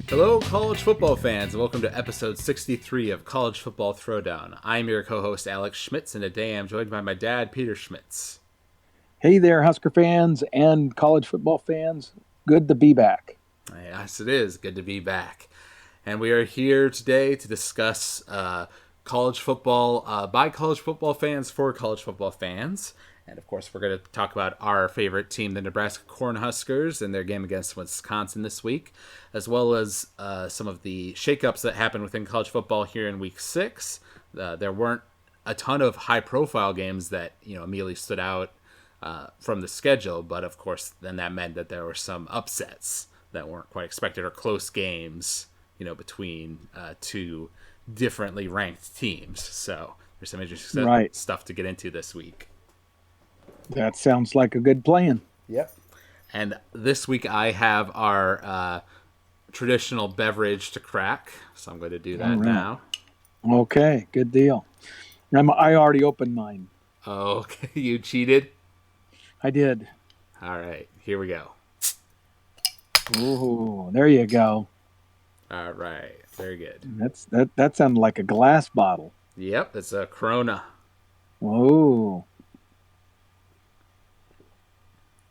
Hello, college football fans, and welcome to episode 63 of College Football Throwdown. I'm your co-host, Alex Schmitz, and today I'm joined by my dad, Peter Schmitz. Hey there, Husker fans and college football fans. Good to be back. Yes, it is. Good to be back. And we are here today to discuss college football by college football fans for college football fans. And, of course, we're going to talk about our favorite team, the Nebraska Cornhuskers, and their game against Wisconsin this week, as well as some of the shakeups that happened within college football here in Week 6. There weren't a ton of high-profile games that immediately stood out from the schedule, but, of course, then that meant that there were some upsets that weren't quite expected or close games, between two differently ranked teams. So there's some interesting stuff to get into this week. That sounds like a good plan. Yep. And this week I have our traditional beverage to crack, so I'm going to do that now. Okay, good deal. I already opened mine. Oh, okay. You cheated? I did. All right, here we go. Ooh, there you go. All right, very good. That sounded like a glass bottle. Yep, it's a Corona. Whoa.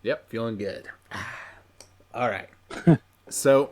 Yep, feeling good. All right. So,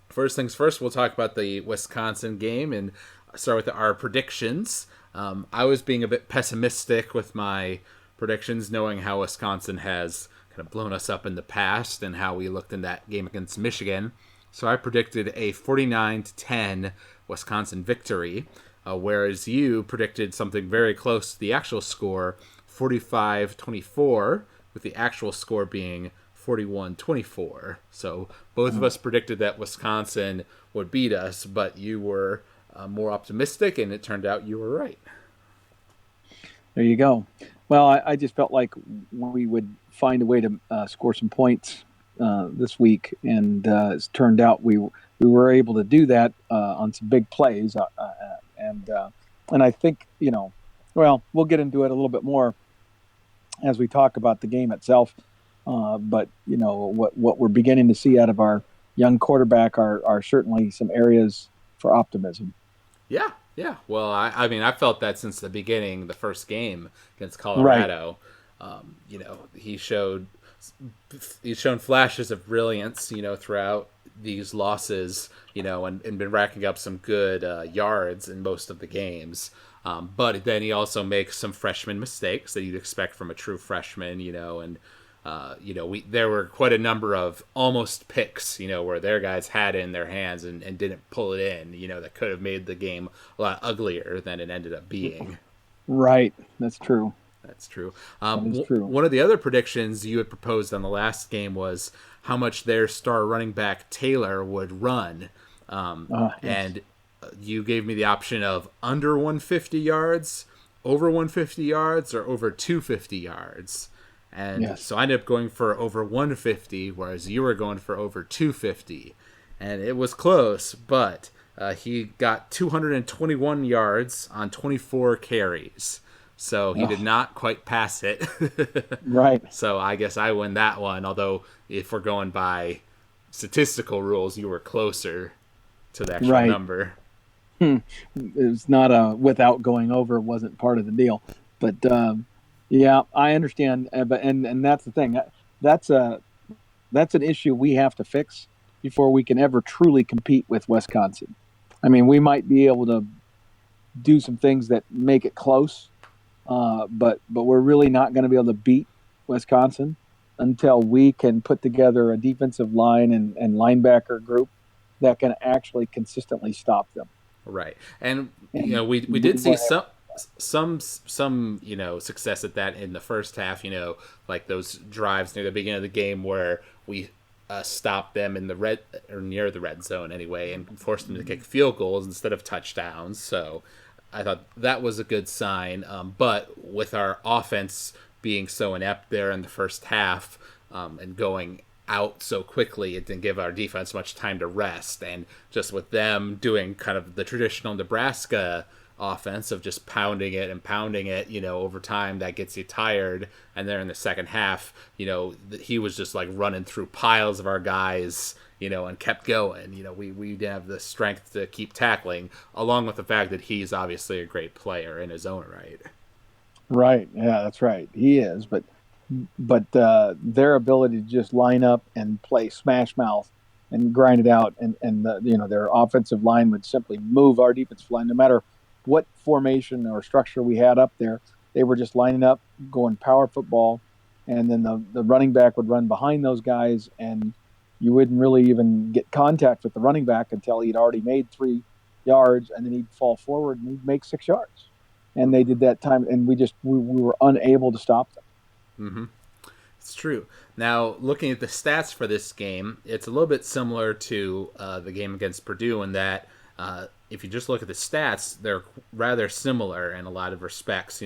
first things first, we'll talk about the Wisconsin game and start with our predictions. I was being a bit pessimistic with my predictions, knowing how Wisconsin has kind of blown us up in the past and how we looked in that game against Michigan. So I predicted a 49-10 Wisconsin victory, whereas you predicted something very close to the actual score, 45-24. With the actual score being 41-24. So both of us predicted that Wisconsin would beat us, but you were more optimistic, and it turned out you were right. There you go. Well, I just felt like we would find a way to score some points this week, and it's turned out we were able to do that on some big plays, and I think we'll get into it a little bit more as we talk about the game itself, but what we're beginning to see out of our young quarterback are certainly some areas for optimism. Yeah. Well, I mean, I felt that since the beginning, the first game against Colorado. Right. He's shown flashes of brilliance, throughout these losses, and been racking up some good yards in most of the games. But then he also makes some freshman mistakes that you'd expect from a true freshman, there were quite a number of almost picks, where their guys had it in their hands and didn't pull it in, that could have made the game a lot uglier than it ended up being. Right. That's true. That's true. That is true. One of the other predictions you had proposed on the last game was how much their star running back Taylor would run. Yes. And you gave me the option of under 150 yards, over 150 yards, or over 250 yards. And so I ended up going for over 150, whereas you were going for over 250. And it was close, but he got 221 yards on 24 carries. So he did not quite pass it. Right. So I guess I win that one, although if we're going by statistical rules, you were closer to the actual number. It was not without going over, wasn't part of the deal. But yeah, I understand. But that's the thing. That's an issue we have to fix before we can ever truly compete with Wisconsin. I mean, we might be able to do some things that make it close, but we're really not going to be able to beat Wisconsin until we can put together a defensive line and linebacker group that can actually consistently stop them. Right. And we did see some success at that in the first half, like those drives near the beginning of the game where we stopped them in the red or near the red zone anyway and forced them to kick field goals instead of touchdowns. So I thought that was a good sign. But with our offense being so inept there in the first half and going out so quickly, it didn't give our defense much time to rest. And just with them doing kind of the traditional Nebraska offense of just pounding it and pounding it, over time that gets you tired. And then in the second half, he was just like running through piles of our guys, and kept going. We didn't have the strength to keep tackling, along with the fact that he's obviously a great player in his own right. Right. Yeah, that's right. He is. But their ability to just line up and play smash mouth and grind it out, and their offensive line would simply move our defensive line, no matter what formation or structure we had up there. They were just lining up, going power football, and then the running back would run behind those guys, and you wouldn't really even get contact with the running back until he'd already made 3 yards, and then he'd fall forward and he'd make 6 yards. And they did that time, and we were unable to stop them. Mm-hmm. It's true. Now, looking at the stats for this game, it's a little bit similar to the game against Purdue in that if you just look at the stats, they're rather similar in a lot of respects.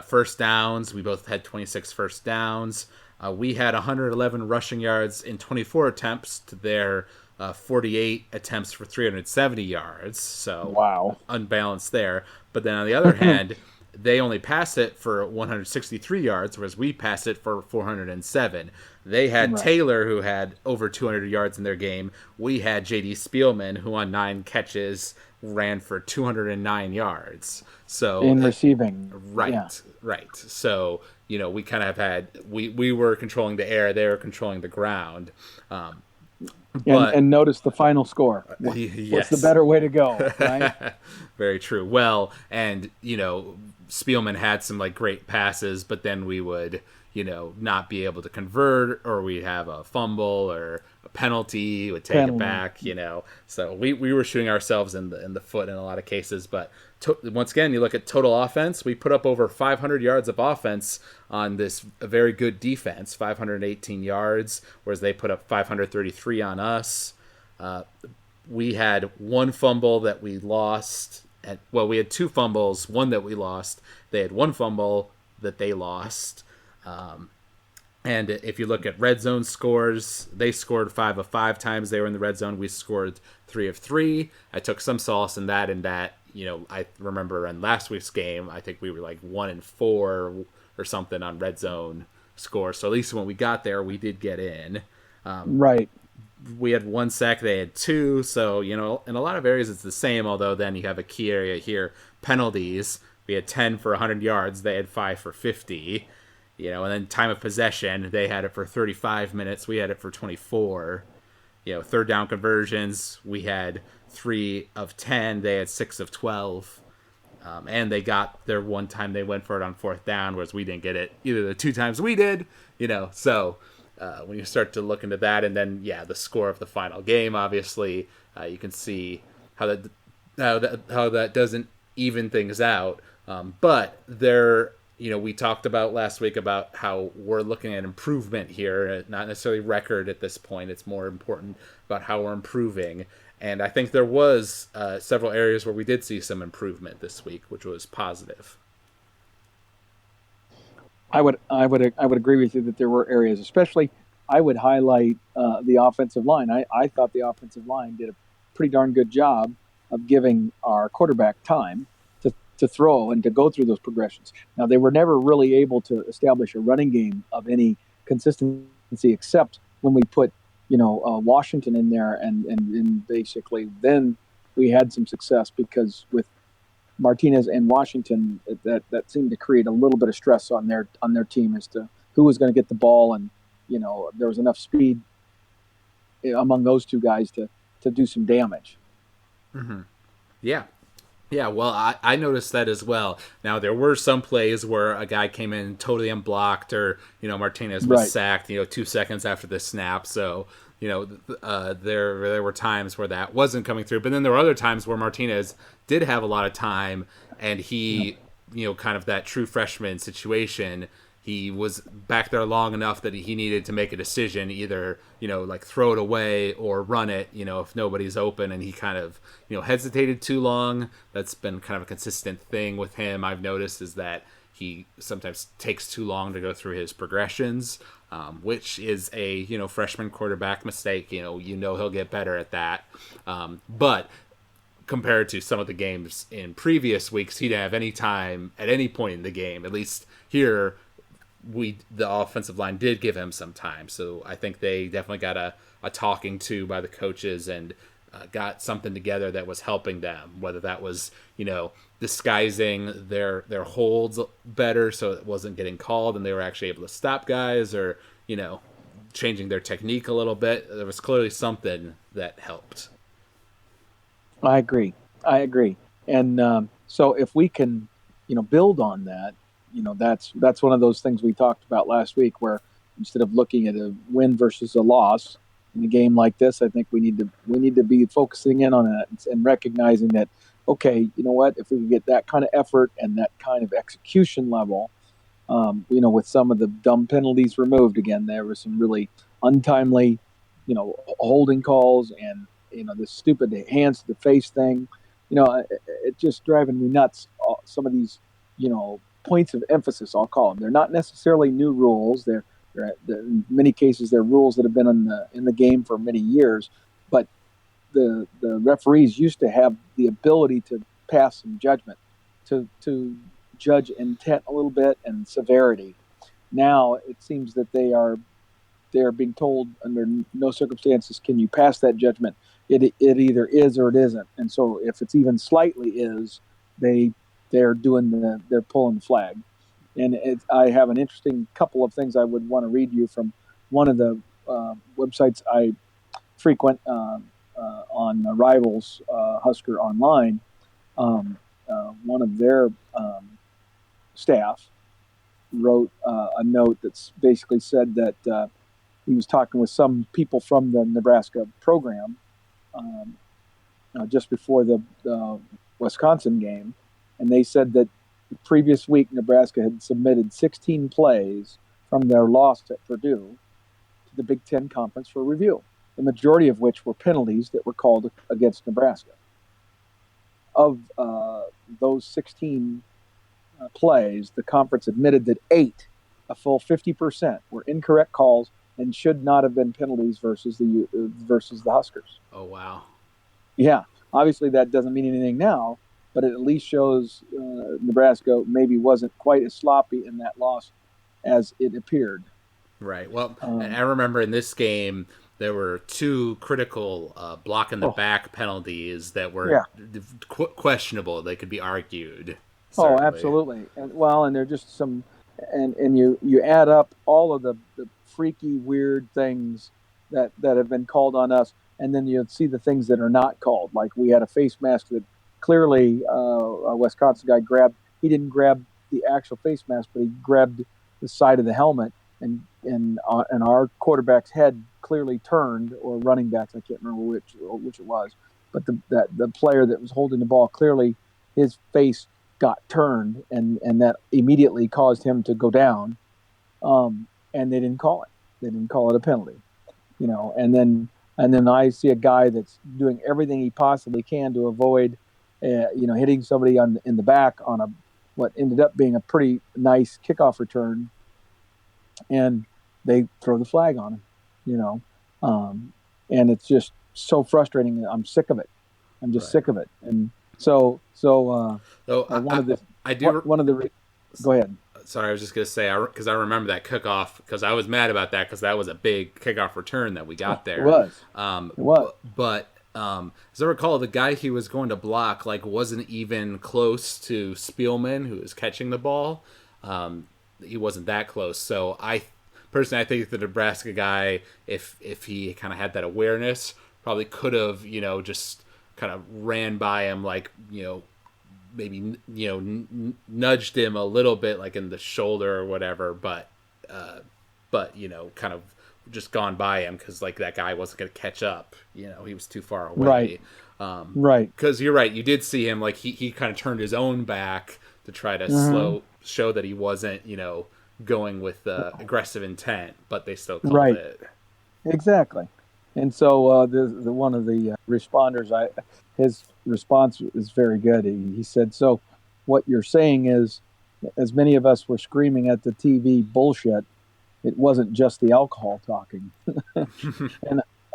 First downs, we both had 26 first downs. We had 111 rushing yards in 24 attempts to their 48 attempts for 370 yards. So wow, unbalanced there. But then on the other hand, they only passed it for 163 yards, whereas we passed it for 407. They had right. Taylor, who had over 200 yards in their game. We had J.D. Spielman, who on 9 catches ran for 209 yards. So in receiving. Right, yeah. Right. So, we kind of had, we were controlling the air, they were controlling the ground. And notice the final score. Yes. What's the better way to go, right? Very true. Well, and, Spielman had some like great passes, but then we would, not be able to convert, or we'd have a fumble or a penalty, would take it back, So we were shooting ourselves in the foot in a lot of cases. But once again, you look at total offense, we put up over 500 yards of offense on this very good defense, 518 yards, whereas they put up 533 on us. We had one fumble that we lost. We had 2 fumbles, one that we lost. They had 1 fumble that they lost. And if you look at red zone scores, they scored 5 of 5 times they were in the red zone. We scored 3 of 3. I took some solace in that, I remember in last week's game, I think we were like 1 and 4 or something on red zone score. So at least when we got there, we did get in. Right. We had 1 sack, they had 2. So, in a lot of areas it's the same, although then you have a key area here. Penalties, we had 10 for 100 yards. They had 5 for 50. And then time of possession, they had it for 35 minutes. We had it for 24. Third down conversions, we had 3 of 10. They had 6 of 12. And they got their one time they went for it on 4th down, whereas we didn't get it either the 2 times we did. So when you start to look into that, and then, the score of the final game, obviously, you can see how that doesn't even things out. But there... we talked about last week about how we're looking at improvement here, not necessarily record at this point. It's more important about how we're improving. And I think there was several areas where we did see some improvement this week, which was positive. I would agree with you that there were areas, especially I would highlight the offensive line. I thought the offensive line did a pretty darn good job of giving our quarterback time to throw and to go through those progressions. Now, they were never really able to establish a running game of any consistency, except when we put, Washington in there, and basically then we had some success, because with Martinez and Washington, that seemed to create a little bit of stress on their team as to who was going to get the ball, and there was enough speed among those 2 guys to do some damage. Mm-hmm. Yeah. Yeah, well, I noticed that as well. Now, there were some plays where a guy came in totally unblocked, or, Martinez was sacked, 2 seconds after the snap. So, there were times where that wasn't coming through. But then there were other times where Martinez did have a lot of time, and he, kind of that true freshman situation, he was back there long enough that he needed to make a decision, either, like throw it away or run it, if nobody's open. And he kind of, hesitated too long. That's been kind of a consistent thing with him, I've noticed, is that he sometimes takes too long to go through his progressions, which is a, freshman quarterback mistake. He'll get better at that. But compared to some of the games in previous weeks, he didn't have any time at any point in the game. At least here, the offensive line did give him some time. So I think they definitely got a talking to by the coaches and got something together that was helping them, whether that was, disguising their holds better so it wasn't getting called and they were actually able to stop guys, or, changing their technique a little bit. There was clearly something that helped. I agree. And so if we can, build on that, that's one of those things we talked about last week, where instead of looking at a win versus a loss in a game like this, I think we need to be focusing in on it and recognizing that, okay, you know what, if we can get that kind of effort and that kind of execution level, with some of the dumb penalties removed, again, there was some really untimely, holding calls and, this stupid hands to the face thing, it's just driving me nuts. Some of these, points of emphasis, I'll call them. They're not necessarily new rules. They're in many cases, they're rules that have been in the game for many years. But the referees used to have the ability to pass some judgment, to judge intent a little bit and severity. Now it seems that they are being told under no circumstances can you pass that judgment. It either is or it isn't. And so if it's even slightly is, they're pulling the flag. And I have an interesting couple of things I would want to read you from one of the websites I frequent on Rivals Husker Online. One of their staff wrote a note that's basically said that he was talking with some people from the Nebraska program just before the Wisconsin game, and they said that the previous week Nebraska had submitted 16 plays from their loss at Purdue to the Big Ten Conference for review, the majority of which were penalties that were called against Nebraska. Of those 16 plays, the conference admitted that 8, a full 50%, were incorrect calls and should not have been penalties versus the Huskers. Oh, wow. Yeah, obviously that doesn't mean anything now, but it at least shows Nebraska maybe wasn't quite as sloppy in that loss as it appeared. Right. Well, and I remember in this game there were 2 critical block in the back penalties that were questionable. They could be argued. Certainly. Oh, absolutely. And they're just some, and you add up all of the freaky, weird things that have been called on us, and then you see the things that are not called. Like we had a face mask that clearly a Wisconsin guy grabbed. He didn't grab the actual face mask, but he grabbed the side of the helmet, and our quarterback's head clearly turned, or running backs, I can't remember which it was, but the player that was holding the ball, clearly his face got turned, and that immediately caused him to go down, and they didn't call it. They didn't call it a penalty, and then I see a guy that's doing everything he possibly can to avoid, hitting somebody in the back on what ended up being a pretty nice kickoff return, and they throw the flag on him, and it's just so frustrating. I'm sick of it. I'm just sick of it. And so go ahead. Sorry, I was just going to say, because I remember that kickoff, because I was mad about that, because that was a big kickoff return that we got there. It was. It was. But as I recall, the guy he was going to block wasn't even close to Spielman, who was catching the ball. He wasn't that close. So I think the Nebraska guy, if he kind of had that awareness, probably could have, just kind of ran by him, maybe nudged him a little bit, like in the shoulder or whatever, but kind of just gone by him, because that guy wasn't going to catch up. He was too far away. Right. Because you're right, you did see him he kind of turned his own back to try to show that he wasn't going with aggressive intent, but they still called it. Exactly. And so the one of the responders, his response is very good. He said, "So what you're saying is, as many of us were screaming at the TV bullshit, it wasn't just the alcohol talking."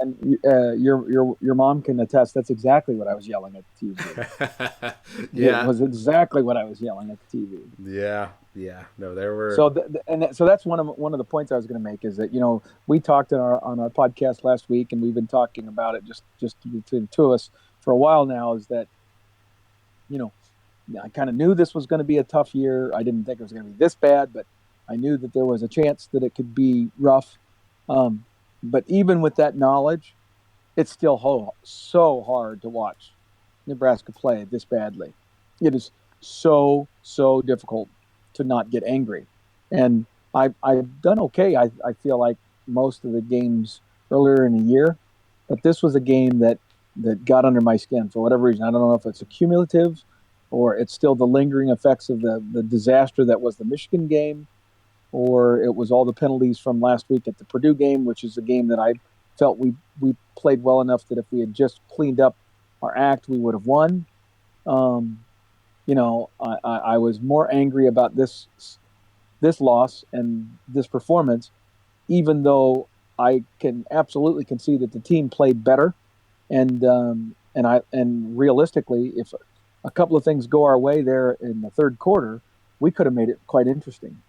And your mom can attest. That's exactly what I was yelling at the TV. It Yeah. was exactly what I was yelling at the TV. Yeah. Yeah. No, there were. So so that's one of the points I was going to make is that we talked on our podcast last week, and we've been talking about it just between the two of us for a while now. Is that you know I kind of knew this was going to be a tough year. I didn't think it was going to be this bad, but I knew that there was a chance that it could be rough. But even with that knowledge, it's still so hard to watch Nebraska play this badly. It is so difficult to not get angry. And I've done okay. I feel like most of the games earlier in the year, but this was a game that got under my skin for whatever reason. I don't know if it's accumulative or it's still the lingering effects of the disaster that was the Michigan game, or it was all the penalties from last week at the Purdue game, which is a game that I felt we played well enough that if we had just cleaned up our act, we would have won. I was more angry about this loss and this performance, even though I can absolutely concede that the team played better, and realistically, if a couple of things go our way there in the third quarter, we could have made it quite interesting.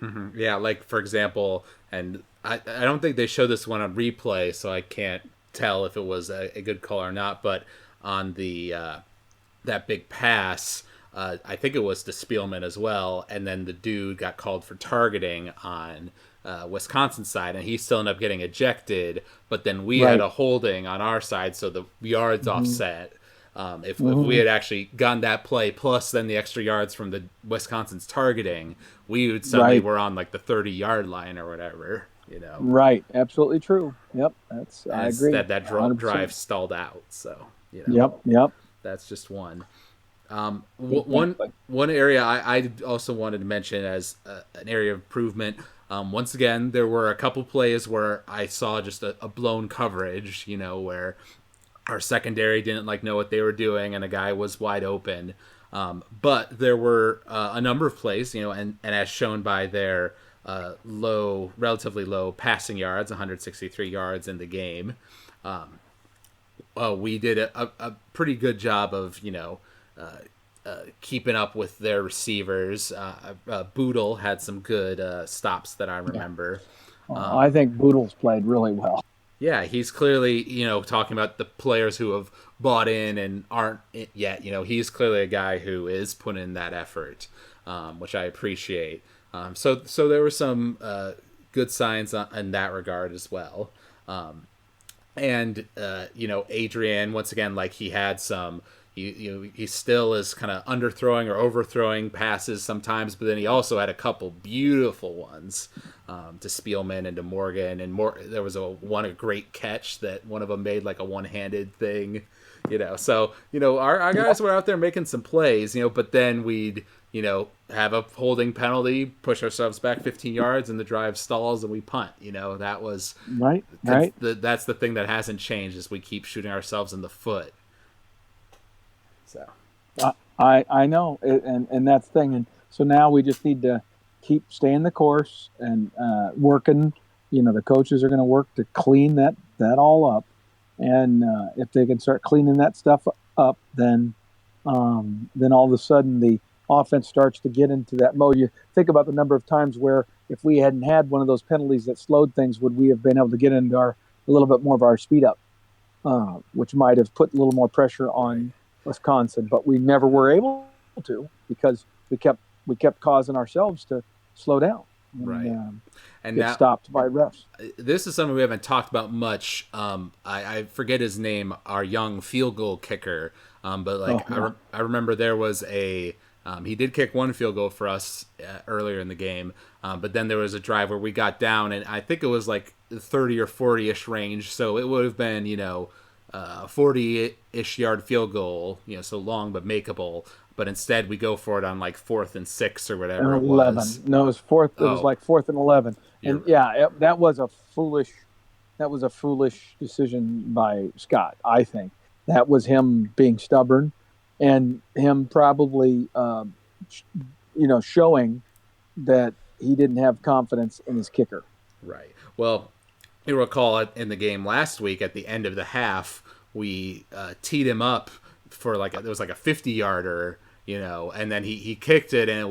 Mm-hmm. Yeah, like for example, and I don't think they showed this one on replay, so I can't tell if it was a good call or not. But on the that big pass, I think it was to Spielman as well, and then the dude got called for targeting on Wisconsin's side, and he still ended up getting ejected. But then we had a holding on our side, so the yards offset. If we had actually gotten that play plus then the extra yards from the Wisconsin's targeting, we would suddenly were on like the 30-yard line or whatever, Right. Absolutely true. Yep. I agree. That drive stalled out. So, Yep. That's just one. One area I also wanted to mention as an area of improvement. Once again, there were a couple plays where I saw just a blown coverage, where our secondary didn't know what they were doing, and a guy was wide open. But there were a number of plays, and as shown by their relatively low passing yards, 163 yards in the game. We did a pretty good job of, keeping up with their receivers. Boodle had some good stops that I remember. I think Boodle's played really well. Yeah, he's clearly, talking about the players who have bought in and aren't yet. He's clearly a guy who is putting in that effort, which I appreciate. So there were some good signs in that regard as well. Adrian, once again, he had some, he still is kind of underthrowing or overthrowing passes sometimes, but then he also had a couple beautiful ones to Spielman and to Morgan, and there was a great catch that one of them made like a one-handed thing, So our guys were out there making some plays, but then we'd have a holding penalty, push ourselves back 15 yards, and the drive stalls, and we punt. That was right. That's the thing that hasn't changed, is we keep shooting ourselves in the foot. So I know, and that's the thing, and so now we just need to keep staying the course and working. The coaches are going to work to clean that all up, and if they can start cleaning that stuff up, then all of a sudden the offense starts to get into that mode. You think about the number of times where if we hadn't had one of those penalties that slowed things, would we have been able to get into a little bit more of our speed up, which might have put a little more pressure on Wisconsin, but we never were able to because we kept causing ourselves to slow down. And get stopped by refs. This is something we haven't talked about much. I forget his name, our young field goal kicker, but I remember there was he did kick one field goal for us earlier in the game, but then there was a drive where we got down, and I think it was 30 or 40-ish range, so it would have been, 40-ish yard field goal, so long but makeable. But instead, we go for it on 4th and 6 or whatever it was. No, it was 4th. It was 4th and 11. And that was a foolish decision by Scott. I think that was him being stubborn, and him probably, showing that he didn't have confidence in his kicker. Right. Well, you recall it in the game last week at the end of the half, we teed him up for it was like a 50-yarder, and then he kicked it, and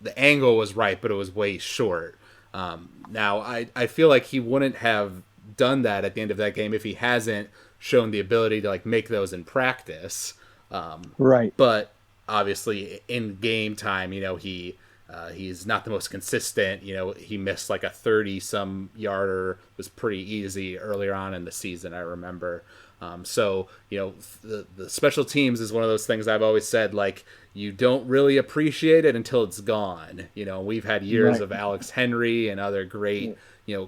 the angle was right, but it was way short. Now, I feel like he wouldn't have done that at the end of that game if he hasn't shown the ability to make those in practice. Right. But obviously in game time, he's not the most consistent. He missed like a 30-some yarder. It was pretty easy earlier on in the season, I remember. So the special teams is one of those things I've always said, you don't really appreciate it until it's gone. We've had years of Alex Henry and other great,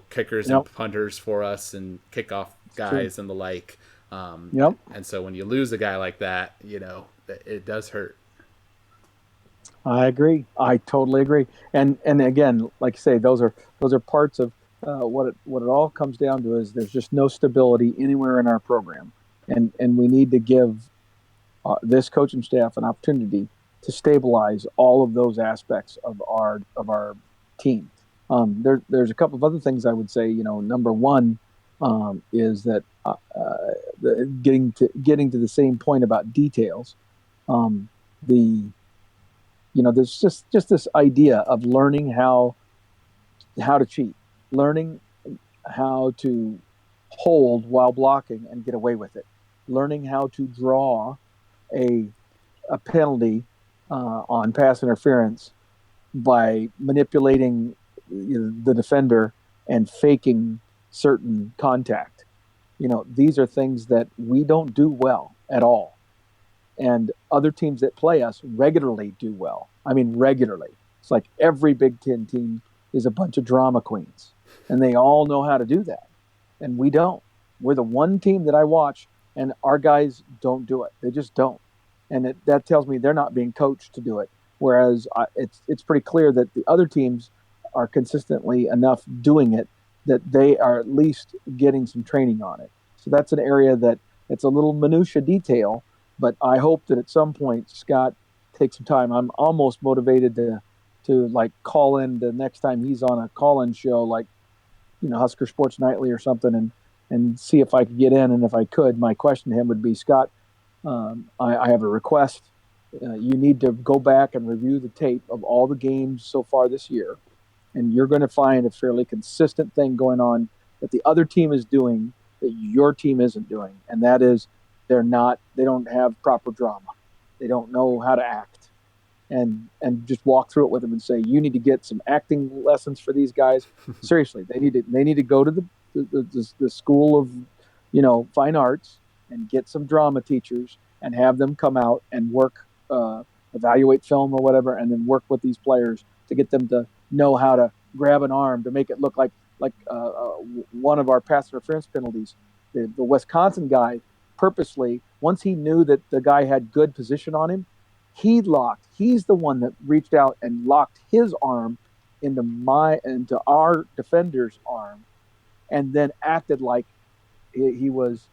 kickers and punters for us and kickoff guys and the like. And so when you lose a guy like that, it does hurt. I agree. I totally agree. And again, like you say, those are parts of what it all comes down to is there's just no stability anywhere in our program, and we need to give this coaching staff an opportunity to stabilize all of those aspects of our team. There's a couple of other things I would say. Number one is that getting to the same point about details. There's just this idea of learning how to cheat, learning how to hold while blocking and get away with it, learning how to draw a penalty on pass interference by manipulating the defender and faking certain contact. These are things that we don't do well at all. And other teams that play us regularly do well. I mean, regularly. It's like every Big Ten team is a bunch of drama queens, and they all know how to do that. And we don't. We're the one team that I watch, and our guys don't do it. They just don't. And that tells me they're not being coached to do it. Whereas it's pretty clear that the other teams are consistently enough doing it that they are at least getting some training on it. So that's an area that it's a little minutia detail. But I hope that at some point Scott takes some time. I'm almost motivated to call in the next time he's on a call-in show, Husker Sports Nightly or something, and see if I could get in. And if I could, my question to him would be, Scott, I have a request. You need to go back and review the tape of all the games so far this year, and you're going to find a fairly consistent thing going on that the other team is doing that your team isn't doing, and that is they don't have proper drama. They don't know how to act. And just walk through it with them and say, you need to get some acting lessons for these guys. Seriously, they need to go to the school of, fine arts and get some drama teachers and have them come out and work, evaluate film or whatever, and then work with these players to get them to know how to grab an arm to make it look like one of our pass interference penalties. The Wisconsin guy, purposely, once he knew that the guy had good position on him, he's the one that reached out and locked his arm into our defender's arm, and then acted like he was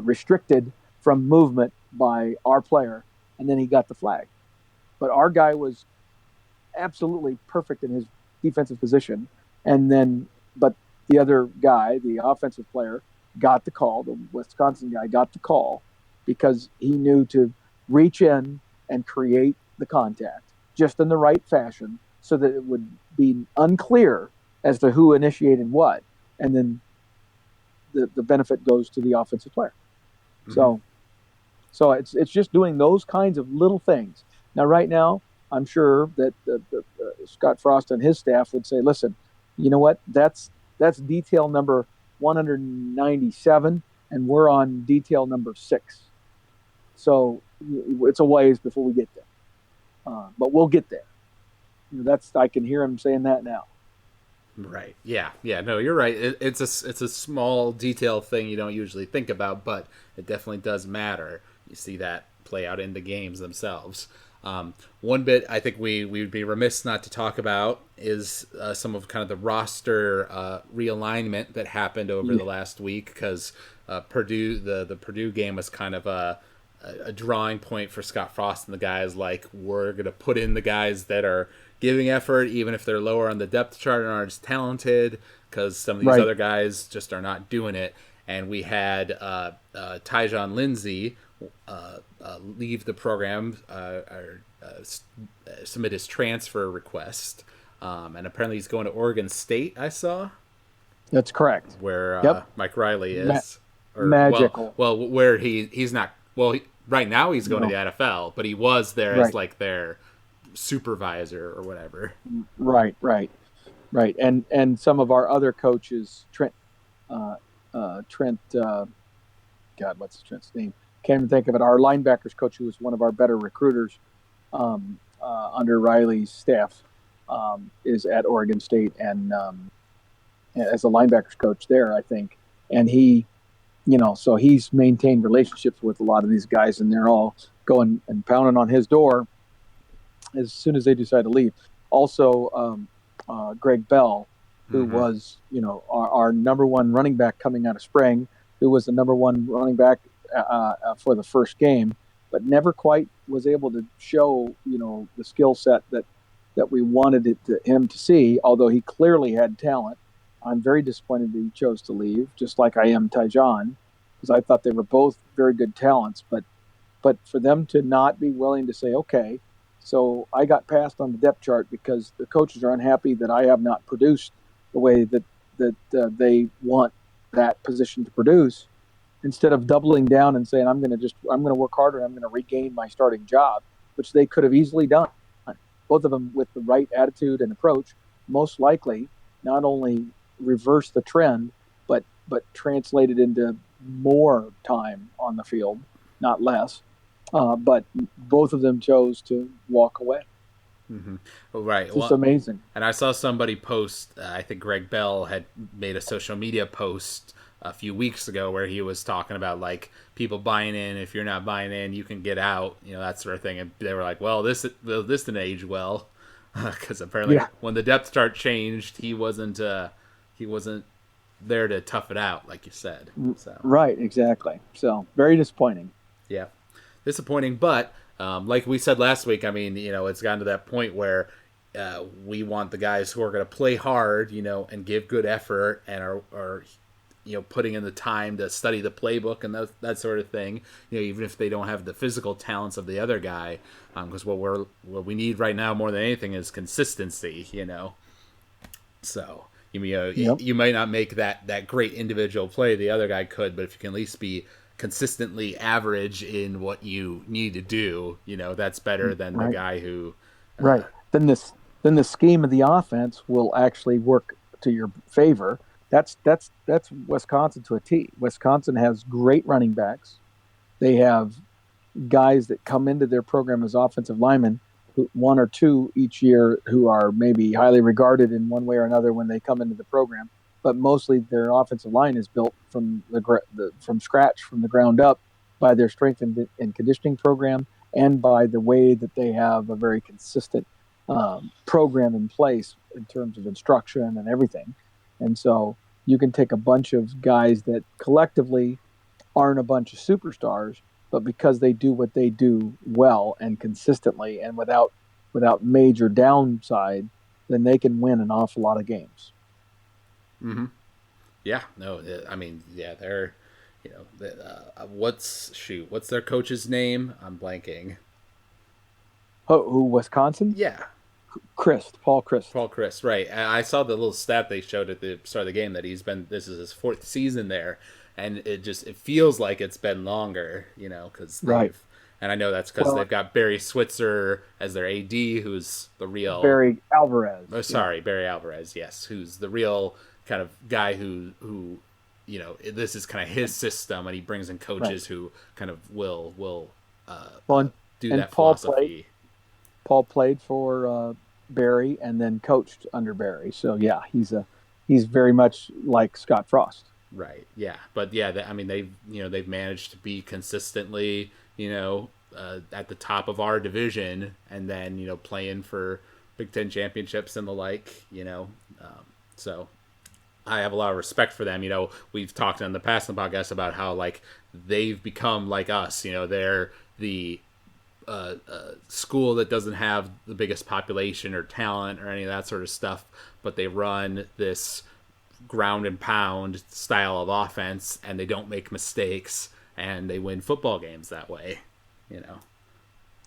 restricted from movement by our player, and then he got the flag. But our guy was absolutely perfect in his defensive position, but the other guy, the offensive player, got the call. The Wisconsin guy got the call because he knew to reach in and create the contact just in the right fashion so that it would be unclear as to who initiated what. And then the benefit goes to the offensive player. Mm-hmm. So it's just doing those kinds of little things. Now, right now, I'm sure that Scott Frost and his staff would say, listen, you know what? That's detail number 197, and we're on detail number 6. So it's a ways before we get there, but we'll get there. I can hear him saying that now. Right. Yeah. No, you're right. It's a small detail thing you don't usually think about, but it definitely does matter. You see that play out in the games themselves. One bit I think we would be remiss not to talk about is some of kind of the roster realignment that happened over the last week, because Purdue, the Purdue game was kind of a drawing point for Scott Frost and the guys. We're going to put in the guys that are giving effort, even if they're lower on the depth chart and aren't as talented, because some of these other guys just are not doing it. And we had Tyjon Lindsey leave the program, submit his transfer request, and apparently he's going to Oregon State. I saw. That's correct. Where Mike Riley is. Magical. Well, where he's not. Well, right now he's going to the NFL, but he was there as like their supervisor or whatever. Right. And some of our other coaches, Trent. God, what's Trent's name? Can't even think of it. Our linebackers coach, who was one of our better recruiters under Riley's staff, is at Oregon State and as a linebackers coach there, I think. And he, so he's maintained relationships with a lot of these guys, and they're all going and pounding on his door as soon as they decide to leave. Also, Greg Bell, who was, our number one running back coming out of spring, who was the number one running back for the first game, but never quite was able to show, the skill set that we wanted him to see, although he clearly had talent. I'm very disappointed that he chose to leave, just like I am Tyjon, because I thought they were both very good talents. But for them to not be willing to say, okay, so I got passed on the depth chart because the coaches are unhappy that I have not produced the way that they want that position to produce, instead of doubling down and saying, I'm going to work harder and I'm going to regain my starting job, which they could have easily done. Both of them with the right attitude and approach, most likely not only reverse the trend, but translate it into more time on the field, not less. But both of them chose to walk away. Mm-hmm. Right. It's amazing. And I saw somebody post, I think Greg Bell had made a social media post a few weeks ago where he was talking about like people buying in. If you're not buying in, you can get out, that sort of thing. And they were like, well, this didn't age well, because apparently when the depth chart changed, he wasn't there to tough it out, like you said. So. Right, exactly. So very disappointing. Yeah, disappointing. But like we said last week, I mean, it's gotten to that point where we want the guys who are going to play hard, and give good effort and are putting in the time to study the playbook and that sort of thing. Even if they don't have the physical talents of the other guy, because what we need right now more than anything is consistency. So. You might not make that great individual play the other guy could, but if you can at least be consistently average in what you need to do, that's better than the guy who Then the scheme of the offense will actually work to your favor. That's Wisconsin to a T. Wisconsin has great running backs. They have guys that come into their program as offensive linemen, one or two each year, who are maybe highly regarded in one way or another when they come into the program, but mostly their offensive line is built from from scratch, from the ground up, by their strength and conditioning program, and by the way that they have a very consistent program in place in terms of instruction and everything. And so you can take a bunch of guys that collectively aren't a bunch of superstars, but because they do what they do well and consistently and without major downside, then they can win an awful lot of games. Mm-hmm. Yeah. No. I mean, yeah. They're, what's their coach's name? I'm blanking. Oh, who, Wisconsin? Yeah. Paul Christ. Paul Christ. Right. I saw the little stat they showed at the start of the game that this is his 4th season there. And it feels like it's been longer, because and I know that's because they've got Barry Switzer as their AD, who's the real Barry Alvarez. Oh, sorry, Barry Alvarez. Yes, who's the real kind of guy who this is kind of his system, and he brings in coaches who kind of will do that philosophy. Paul played for Barry and then coached under Barry, so yeah, he's very much like Scott Frost. Right. Yeah. But yeah, they've managed to be consistently, at the top of our division, and then, playing for Big Ten championships and the like, so I have a lot of respect for them. We've talked in the past in the podcast about how like they've become like us, they're the school that doesn't have the biggest population or talent or any of that sort of stuff, but they run this ground and pound style of offense, and they don't make mistakes, and they win football games that way,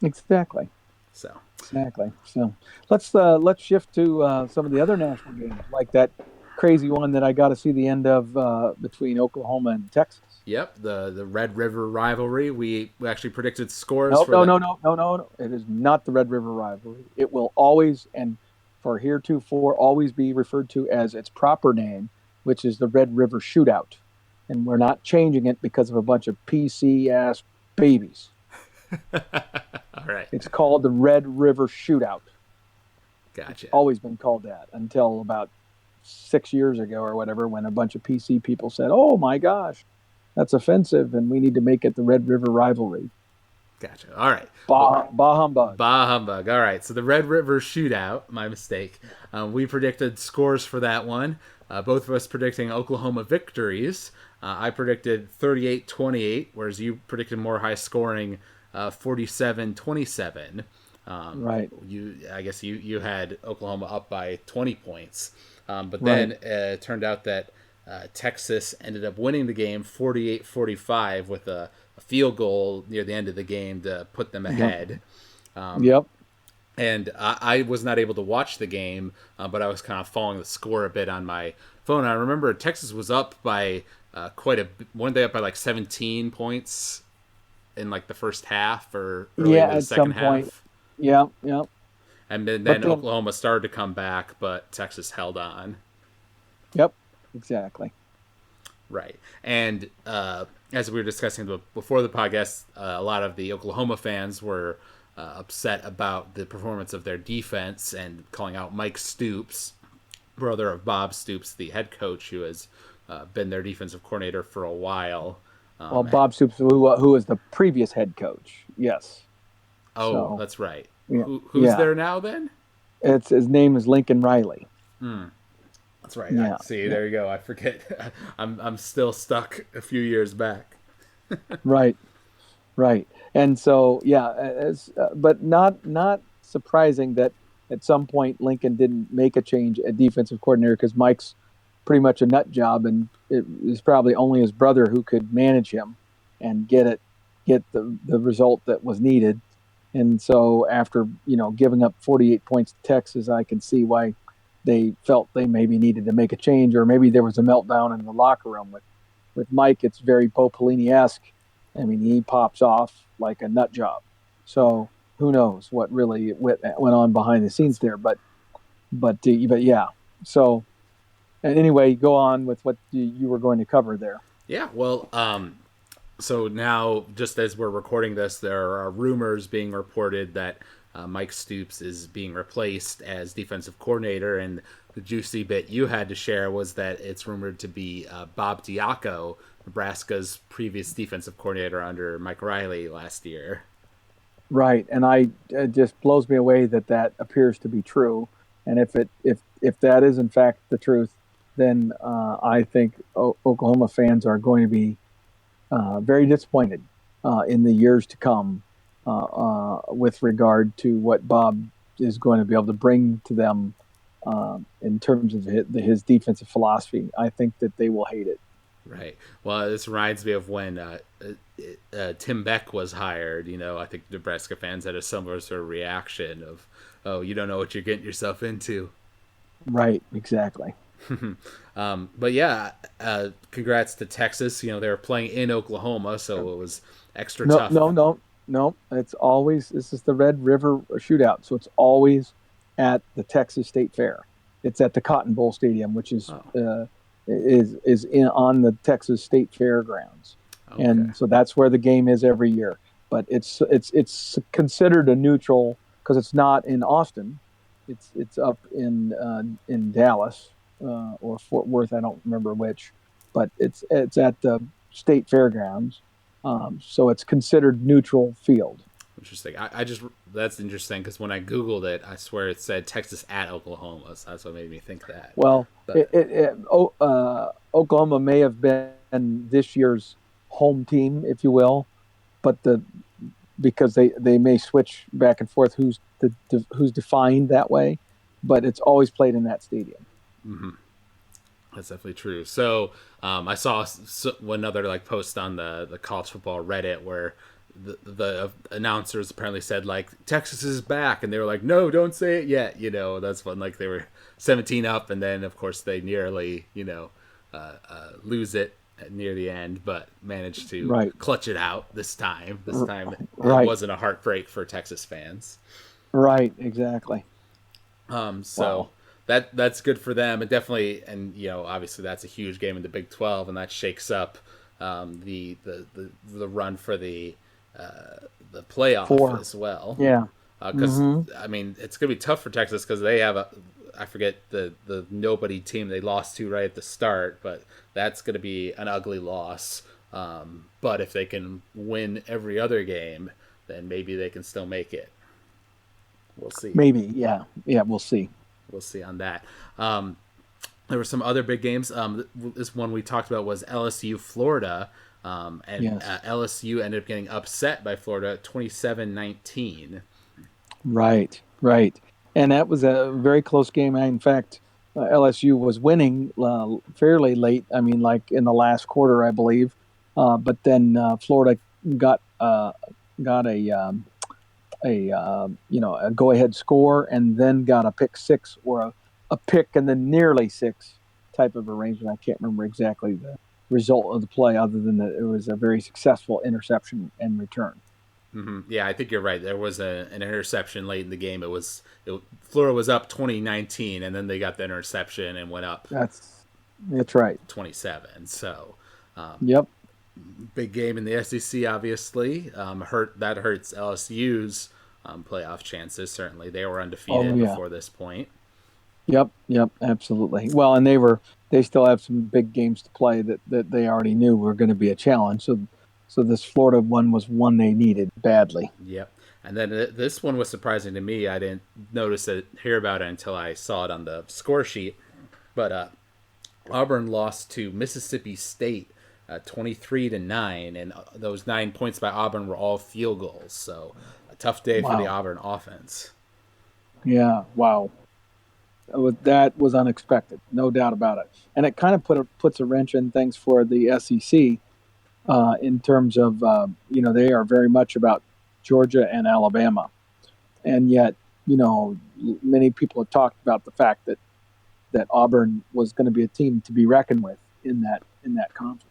Exactly. So let's shift to some of the other national games, like that crazy one that I got to see the end of between Oklahoma and Texas. Yep, the Red River rivalry. We actually predicted scores. No. It is not the Red River rivalry. It will always, and for heretofore, always be referred to as its proper name, which is the Red River Shootout. And we're not changing it because of a bunch of PC-ass babies. All right. It's called the Red River Shootout. Gotcha. It's always been called that until about 6 years ago or whatever, when a bunch of PC people said, "Oh my gosh, that's offensive, and we need to make it the Red River rivalry." Gotcha. All right. Bah humbug. Bah humbug. All right. So the Red River Shootout, my mistake. We predicted scores for that one. Both of us predicting Oklahoma victories. I predicted 38-28, whereas you predicted more high scoring, 47-27. Right. I guess you had Oklahoma up by 20 points. But then it turned out that Texas ended up winning the game 48-45 with a field goal near the end of the game to put them ahead. Yep. And I was not able to watch the game, but I was kind of following the score a bit on my phone. I remember Texas was up by weren't they up by like 17 points in like the first half or early in the second half? Point. Yeah. And then Oklahoma started to come back, but Texas held on. Yep, exactly. Right. And as we were discussing before the podcast, a lot of the Oklahoma fans were upset about the performance of their defense and calling out Mike Stoops, brother of Bob Stoops, the head coach, who has been their defensive coordinator for a while. Bob Stoops, who was the previous head coach. Yes. Oh, that's right. Yeah. Who's there now then? His name is Lincoln Riley. That's right. Yeah. There you go. I forget. I'm still stuck a few years back. Right. And so, but not surprising that at some point Lincoln didn't make a change at defensive coordinator, because Mike's pretty much a nut job, and it was probably only his brother who could manage him and get the result that was needed. And so after, giving up 48 points to Texas, I can see why they felt they maybe needed to make a change, or maybe there was a meltdown in the locker room. With Mike, it's very Bo Pelini-esque. I mean, he pops off like a nut job. So who knows what really went on behind the scenes there. But yeah. So anyway, go on with what you were going to cover there. Yeah, well, so now, just as we're recording this, there are rumors being reported that Mike Stoops is being replaced as defensive coordinator, and the juicy bit you had to share was that it's rumored to be Bob Diaco, Nebraska's previous defensive coordinator under Mike Riley last year. Right, and it just blows me away that appears to be true. And if that is in fact the truth, then I think Oklahoma fans are going to be very disappointed in the years to come with regard to what Bob is going to be able to bring to them in terms of his defensive philosophy. I think that they will hate it. Right. Well, this reminds me of when Tim Beck was hired. I think Nebraska fans had a similar sort of reaction of, "Oh, you don't know what you're getting yourself into." Right. Exactly. But yeah, congrats to Texas. They were playing in Oklahoma, so it was extra tough. No. This is the Red River Shootout, so it's always at the Texas State Fair. It's at the Cotton Bowl Stadium, which is on the Texas State Fairgrounds, and so that's where the game is every year. But it's considered a neutral because it's not in Austin. It's up in Dallas. Or Fort Worth, I don't remember which, but it's at the State Fairgrounds, so it's considered neutral field. Interesting. That's interesting because when I Googled it, I swear it said Texas at Oklahoma, so that's what made me think that. Well, Oklahoma may have been this year's home team, if you will, but because they may switch back and forth who's defined that way, but it's always played in that stadium. Mm-hmm. That's definitely true. So I saw one other like post on the college football Reddit where the announcers apparently said like Texas is back, and they were like, no, don't say it yet. That's when like they were 17 up, and then of course they nearly lose it near the end, but managed to clutch it out this time. This time it wasn't a heartbreak for Texas fans. Right, exactly. So that's good for them, and definitely, and obviously that's a huge game in the Big 12, and that shakes up the run for the playoff as well. Yeah, because I mean it's gonna be tough for Texas because they have I forget the nobody team they lost to right at the start, but that's gonna be an ugly loss. But if they can win every other game, then maybe they can still make it. We'll see. Maybe, yeah, we'll see. We'll see on that. There were some other big games. This one we talked about was LSU Florida, and LSU ended up getting upset by Florida 27-19. Right. And that was a very close game. In fact, LSU was winning fairly late. I mean, like in the last quarter, I believe. But then Florida got a go-ahead score, and then got a pick six or a pick and then nearly six type of arrangement. I can't remember exactly the result of the play, other than that it was a very successful interception and return. Mm-hmm. Yeah, I think you're right. There was an interception late in the game. Florida was up 20-19, and then they got the interception and went up. That's right. 27. So, yep. Big game in the SEC, obviously. That hurts LSU's playoff chances. Certainly, they were undefeated before this point. Yep, absolutely. Well, and they still have some big games to play that they already knew were going to be a challenge. So this Florida one was one they needed badly. Yep. And then this one was surprising to me. I didn't hear about it until I saw it on the score sheet. But Auburn lost to Mississippi State 23-9, and those 9 points by Auburn were all field goals. So a tough day for the Auburn offense. Yeah, wow. That was unexpected, no doubt about it. And it kind of puts a wrench in things for the SEC in terms of, they are very much about Georgia and Alabama. And yet, many people have talked about the fact that Auburn was going to be a team to be reckoned with in that conference.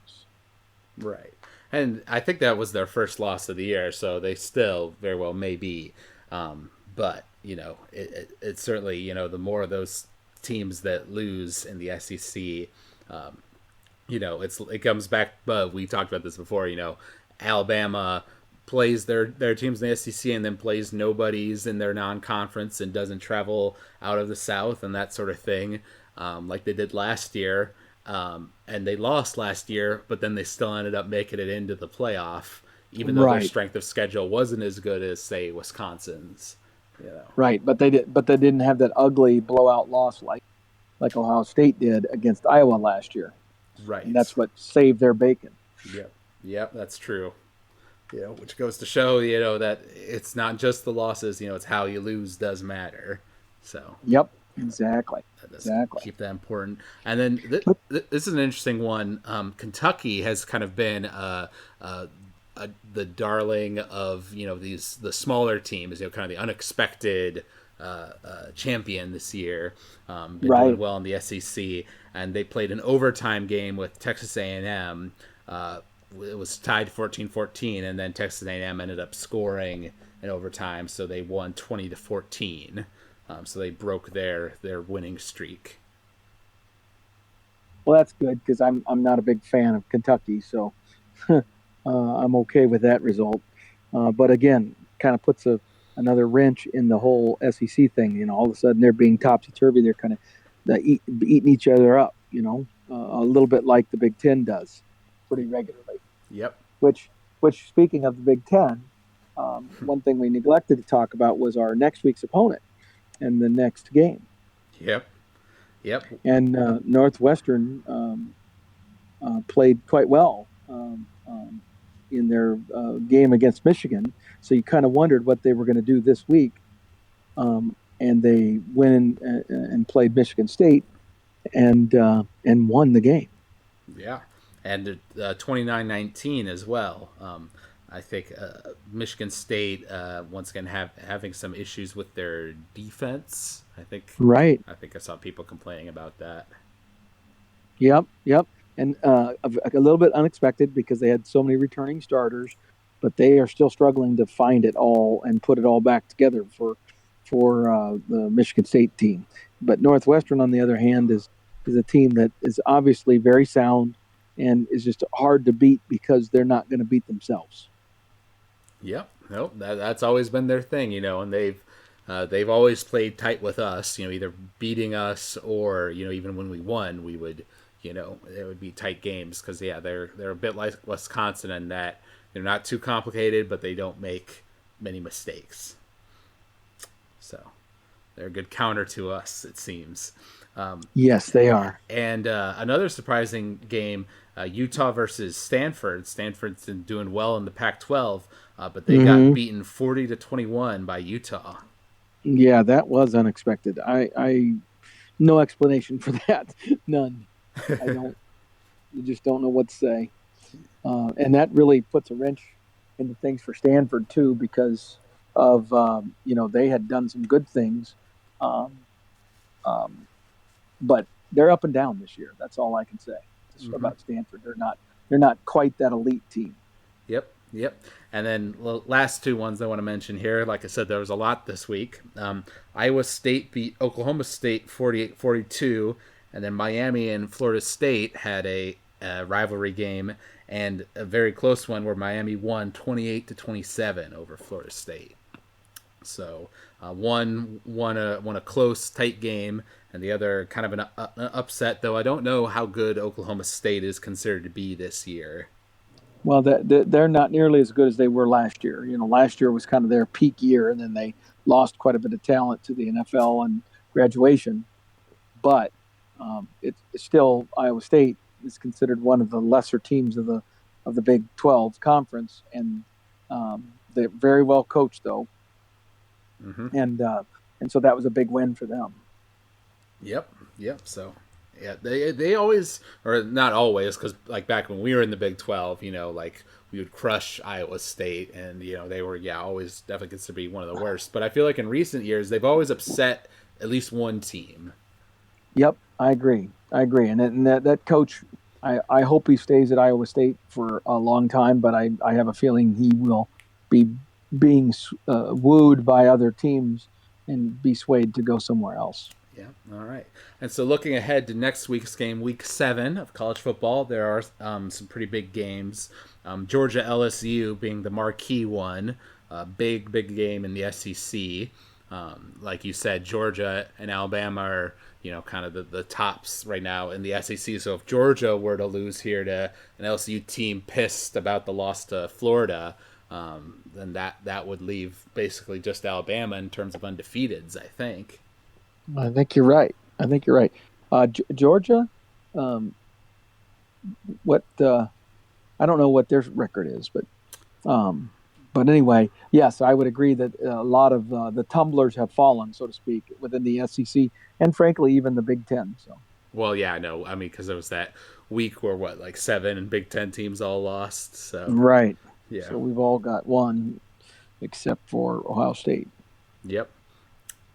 Right. And I think that was their first loss of the year, so they still very well may be. But, it's certainly, the more of those teams that lose in the SEC, it comes back. But we talked about this before, Alabama plays their teams in the SEC and then plays nobodies in their non-conference and doesn't travel out of the South and that sort of thing, like they did last year. And they lost last year, but then they still ended up making it into the playoff, even though their strength of schedule wasn't as good as, say, Wisconsin's. Right, but they didn't have that ugly blowout loss like Ohio State did against Iowa last year. Right, and that's what saved their bacon. Yep, that's true. Which goes to show, that it's not just the losses. It's how you lose does matter. So. Yep. Exactly. Keep that important. And then this is an interesting one. Kentucky has kind of been the darling of the smaller teams. Kind of the unexpected champion this year. Been doing well in the SEC, and they played an overtime game with Texas A&M. It was tied 14-14, and then Texas A&M ended up scoring in overtime, so they won 20-14. So they broke their winning streak. Well, that's good because I'm not a big fan of Kentucky, so I'm okay with that result. But again, kind of puts another wrench in the whole SEC thing. All of a sudden they're being topsy-turvy. They're kind of eating each other up, a little bit like the Big Ten does pretty regularly. Yep. Which speaking of the Big Ten, one thing we neglected to talk about was our next week's opponent in the next game. Yep. And Northwestern played quite well. in their game against Michigan. So you kind of wondered what they were going to do this week. And they went in, and played Michigan State and won the game. Yeah, and 29-19 as well. I think Michigan State once again having some issues with their defense. Right. I think I saw people complaining about that. Yep. And a little bit unexpected because they had so many returning starters, but they are still struggling to find it all and put it all back together for the Michigan State team. But Northwestern, on the other hand, is a team that is obviously very sound and is just hard to beat because they're not going to beat themselves. Yep. Nope. That's always been their thing, and they've always played tight with us, either beating us or, even when we won, we would, it would be tight games because, they're a bit like Wisconsin in that they're not too complicated, but they don't make many mistakes. So they're a good counter to us, it seems. Yes, they are. And another surprising game, Utah versus Stanford. Stanford's been doing well in the Pac-12, but they got beaten 40-21 by Utah. Yeah, that was unexpected. I no explanation for that. None. You just don't know what to say. And that really puts a wrench into things for Stanford too, because of they had done some good things, but they're up and down this year. That's all I can say about Stanford. They're not quite that elite team. Yep. And then last two ones I want to mention here. Like I said, there was a lot this week. Iowa State beat Oklahoma State 48-42, and then Miami and Florida State had a rivalry game and a very close one where Miami won 28-27 over Florida State. So one a close, tight game, and the other kind of an upset. Though I don't know how good Oklahoma State is considered to be this year. Well, they're not nearly as good as they were last year. Last year was kind of their peak year, and then they lost quite a bit of talent to the NFL and graduation. But it's still Iowa State is considered one of the lesser teams of the Big 12 conference, and they're very well coached though. And so that was a big win for them. Yep. So, yeah, they always, or not always, because like back when we were in the Big 12, like we would crush Iowa State, and they were always definitely considered to be one of the worst. But I feel like in recent years they've always upset at least one team. Yep, I agree, and that coach, I hope he stays at Iowa State for a long time, but I have a feeling he will be being wooed by other teams and be swayed to go somewhere else. Yeah, all right. And so looking ahead to next week's game, week 7 of college football, there are some pretty big games. Georgia LSU being the marquee one, big game in the SEC. Like you said, Georgia and Alabama are kind of the tops right now in the SEC. So if Georgia were to lose here to an LSU team pissed about the loss to Florida, then that would leave basically just Alabama in terms of undefeateds, I think. I think you're right. Georgia, I don't know what their record is, but anyway, yes, I would agree that a lot of the tumblers have fallen, so to speak, within the SEC and frankly even the Big Ten. So. Well, yeah, I know. I mean, because there was that week where 7 and Big Ten teams all lost. So right. Yeah. So we've all got one, except for Ohio State. Yep.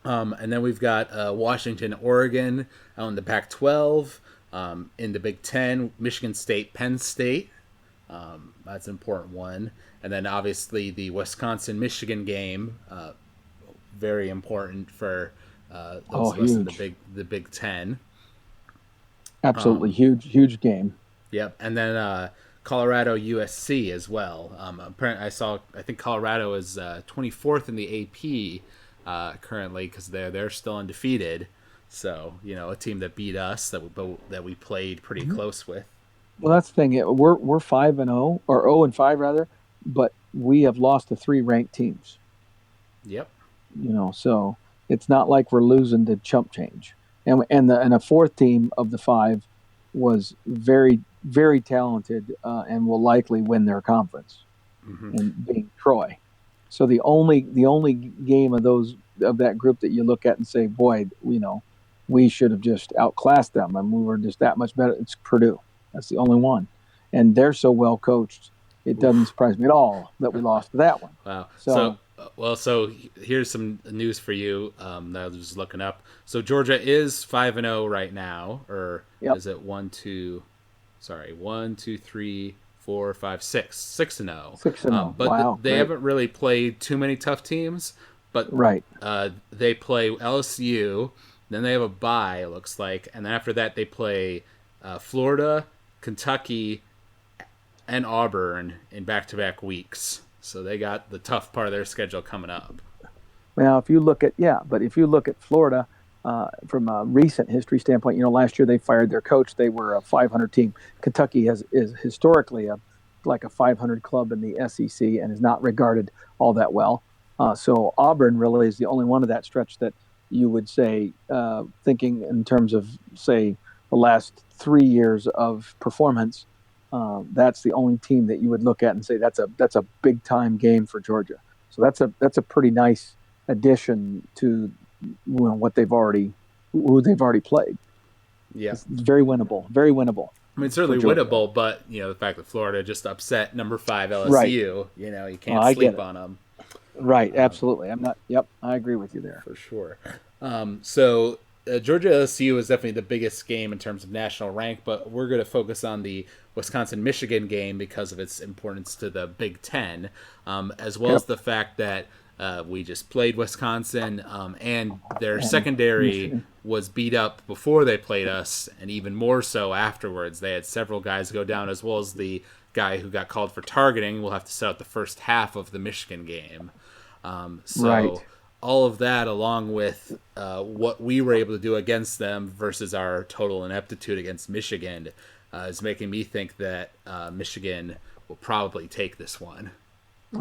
And then we've got Washington, Oregon out in the Pac-12. In the Big Ten, Michigan State, Penn State. That's an important one. And then obviously the Wisconsin-Michigan game, very important for those of us in the Big Ten. Absolutely huge game. Yep. And then Colorado, USC as well. I think Colorado is 24th in the AP. Currently, because they're still undefeated, so a team that beat us that we played pretty close with. Well, that's the thing. We're 5-0 or 0-5 rather, but we have lost to 3 ranked teams. Yep. So it's not like we're losing to chump change. And a fourth team of the 5 was very very talented and will likely win their conference, Mm-hmm. and being Troy. So the only game of that group that you look at and say, boy, we should have just outclassed them and we were just that much better. It's Purdue. That's the only one, and they're so well coached. It doesn't Oof. surprise me at all that we lost to that one. Wow. So So here's some news for you that I was just looking up. So Georgia is 5-0 right now, or yep, is it 1, 2? Sorry, 1, 2, 3, 4, 5, 6, 6-0. 6-0. But Wow, they great. haven't really played too many tough teams. But Right. they play LSU, then they have a bye. It looks like, and then after that they play Florida, Kentucky, and Auburn in back-to-back weeks. So they got the tough part of their schedule coming up. Now, if you look at Florida from a recent history standpoint, last year they fired their coach. They were a 500 team. Kentucky is historically like a 500 club in the SEC and is not regarded all that well. So Auburn really is the only one of that stretch that you would say, thinking in terms of, say, the last 3 years of performance, that's the only team that you would look at and say that's a big time game for Georgia. So that's a pretty nice addition to who they've already played. Yeah. It's very winnable, very winnable. I mean, it's certainly winnable, but the fact that Florida just upset number 5 LSU, right. you can't sleep on them. Right, absolutely. I agree with you there. For sure. So Georgia LSU is definitely the biggest game in terms of national rank, but we're going to focus on the Wisconsin-Michigan game because of its importance to the Big Ten, as well as the fact that we just played Wisconsin, and their secondary Michigan was beat up before they played us, and even more so afterwards. They had several guys go down, as well as the guy who got called for targeting. We'll have to set out the first half of the Michigan game. Right. All of that, along with what we were able to do against them versus our total ineptitude against Michigan, is making me think that Michigan will probably take this one.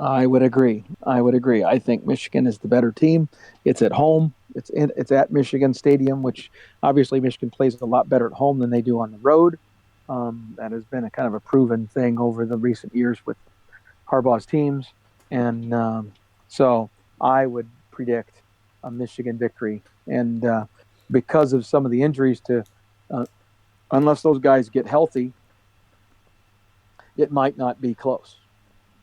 I would agree. I think Michigan is the better team. It's at home. It's at Michigan Stadium, which obviously Michigan plays a lot better at home than they do on the road. That has been a kind of a proven thing over the recent years with Harbaugh's teams, and so I would predict a Michigan victory. And because of some of the injuries unless those guys get healthy, it might not be close.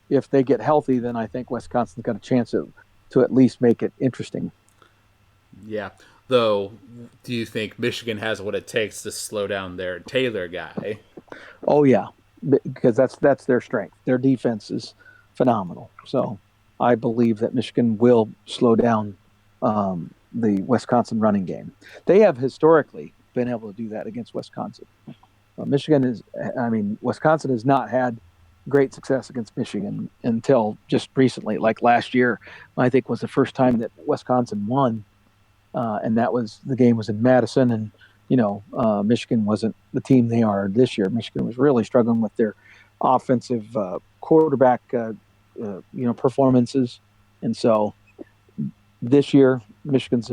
If they get healthy, then I think Wisconsin's got a chance to at least make it interesting. Yeah. Though, do you think Michigan has what it takes to slow down their Taylor guy? Oh, yeah, because that's their strength. Their defense is phenomenal. So I believe that Michigan will slow down the Wisconsin running game. They have historically been able to do that against Wisconsin. Wisconsin has not had great success against Michigan until just recently, like last year, I think was the first time that Wisconsin won. And the game was in Madison, and Michigan wasn't the team they are this year. Michigan was really struggling with their offensive quarterback, performances, and so this year Michigan's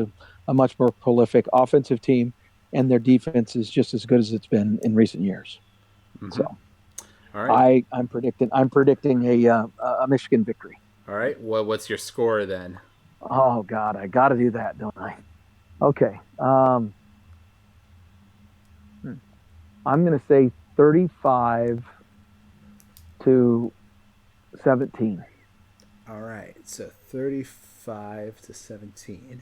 a much more prolific offensive team, and their defense is just as good as it's been in recent years. Mm-hmm. So, all right, I'm predicting a Michigan victory. All right, what's your score then? Oh God, I got to do that, don't I? Okay. I'm going to say 35-17. All right, so 35-17.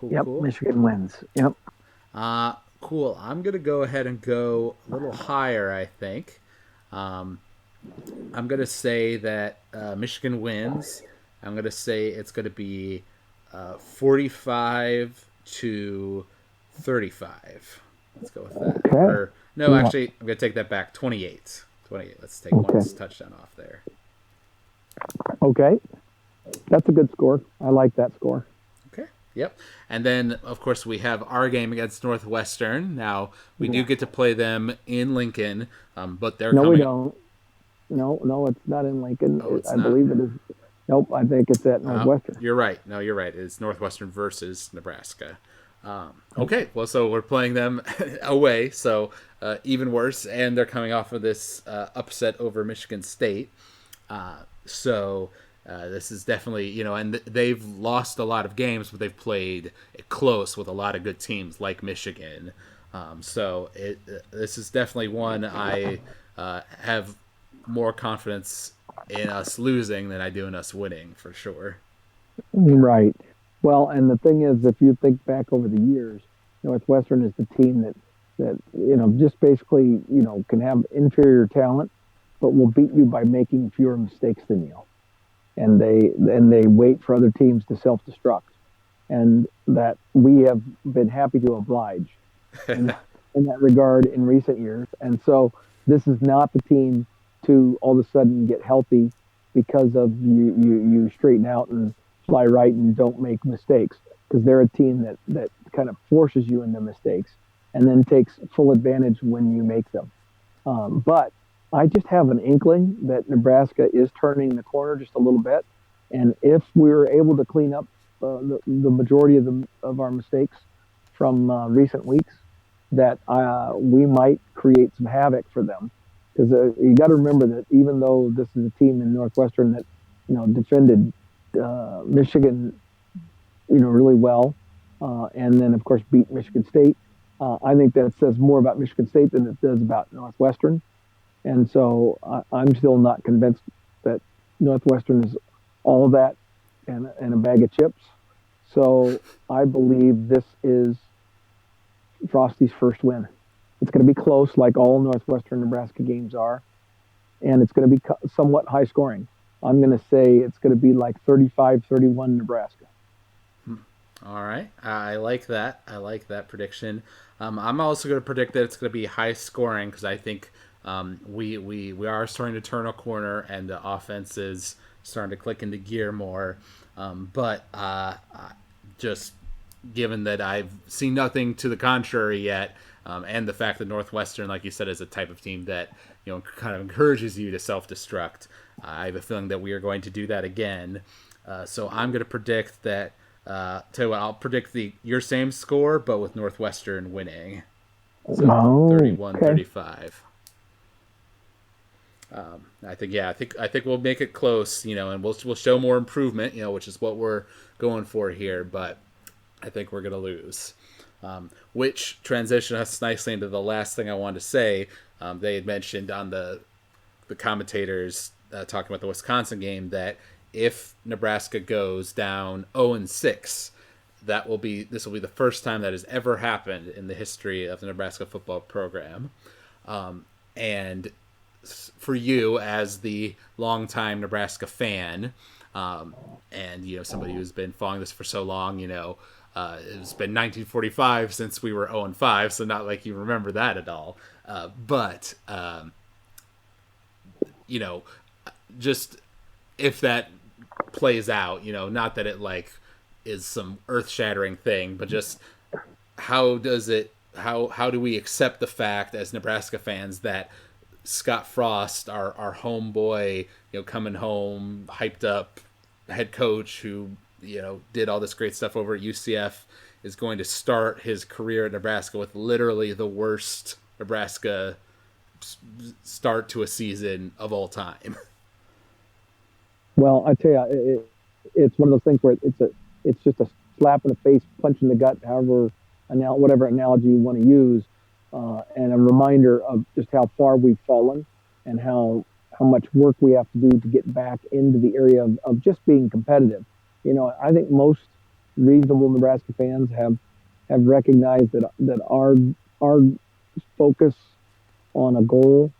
Yep, Cool. Michigan wins. Yep. Cool. I'm going to go ahead and go a little higher, I think. I'm going to say that Michigan wins. I'm going to say it's going to be 45-35. Let's go with that. Okay. Actually, I'm going to take that back. 28. Let's take one touchdown off there. Okay. That's a good score. I like that score. Okay. Yep. And then, of course, we have our game against Northwestern. Now, we do get to play them in Lincoln, but they're coming. No, we don't. No, it's not in Lincoln. Oh, I believe it is. Nope, I think it's at Northwestern. You're right. No, you're right. It's Northwestern versus Nebraska. Okay, well, so we're playing them away. So even worse, and they're coming off of this upset over Michigan State. So this is definitely, and they've lost a lot of games, but they've played it close with a lot of good teams like Michigan. So this is definitely one I have more confidence in us losing than I do in us winning, for sure. Right. Well, and the thing is, if you think back over the years, Northwestern is the team that just basically can have inferior talent, but will beat you by making fewer mistakes than you. And they wait for other teams to self-destruct, and that we have been happy to oblige in that regard in recent years. And so this is not the team to all of a sudden get healthy because of you straighten out and fly right and don't make mistakes, because they're a team that kind of forces you into mistakes and then takes full advantage when you make them. But I just have an inkling that Nebraska is turning the corner just a little bit, and if we're able to clean up the majority of our mistakes from recent weeks, that we might create some havoc for them. Because you got to remember that even though this is a team in Northwestern that defended Michigan really well, and then of course beat Michigan State, I think that says more about Michigan State than it does about Northwestern. And so I'm still not convinced that Northwestern is all of that and a bag of chips. So I believe this is Frosty's first win. It's going to be close, like all Northwestern Nebraska games are, and it's going to be somewhat high scoring. I'm going to say it's going to be like 35-31 Nebraska. All right. I like that. I like that prediction. I'm also going to predict that it's going to be high scoring, because I think we are starting to turn a corner and the offense is starting to click into gear more. But just given that I've seen nothing to the contrary yet, and the fact that Northwestern, like you said, is a type of team that kind of encourages you to self-destruct, I have a feeling that we are going to do that again. So I'm going to predict that. Tell you what, I'll predict your same score, but with Northwestern winning. So 31-35. I think we'll make it close, and we'll show more improvement, which is what we're going for here. But I think we're gonna lose, which transitions us nicely into the last thing I wanted to say. They had mentioned on the commentators talking about the Wisconsin game that if Nebraska goes down 0-6, this will be the first time that has ever happened in the history of the Nebraska football program. And for you, as the longtime Nebraska fan, and somebody who's been following this for so long, it's been 1945 since we were 0-5, so not like you remember that at all. But just if that plays out, not that it like is some earth-shattering thing, but just how do we accept the fact as Nebraska fans that Scott Frost, our homeboy, coming home, hyped up head coach who, did all this great stuff over at UCF, is going to start his career at Nebraska with literally the worst Nebraska start to a season of all time? Well, I tell you, it's one of those things where it's just a slap in the face, punch in the gut, whatever analogy you want to use, and a reminder of just how far we've fallen and how much work we have to do to get back into the area of just being competitive. I think most reasonable Nebraska fans have recognized that our focus on a goal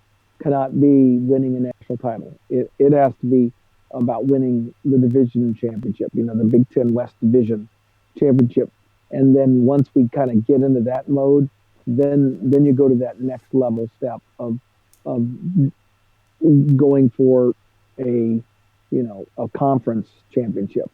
cannot be winning a national title. It has to be about winning the division championship, the Big Ten West Division championship. And then once we kind of get into that mode, then you go to that next level step of going for a conference championship.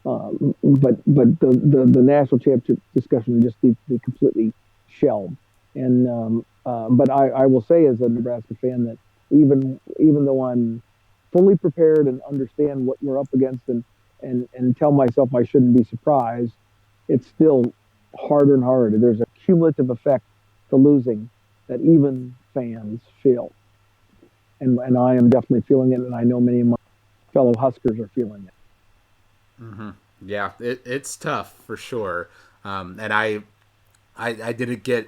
But the national championship discussion just needs to be completely shelved. And but I will say, as a Nebraska fan, that even though I'm fully prepared and understand what we're up against and tell myself I shouldn't be surprised, it's still harder and harder. There's a cumulative effect to losing that even fans feel. And I am definitely feeling it, and I know many of my fellow Huskers are feeling it. Mm-hmm. Yeah, it's tough for sure. And I didn't get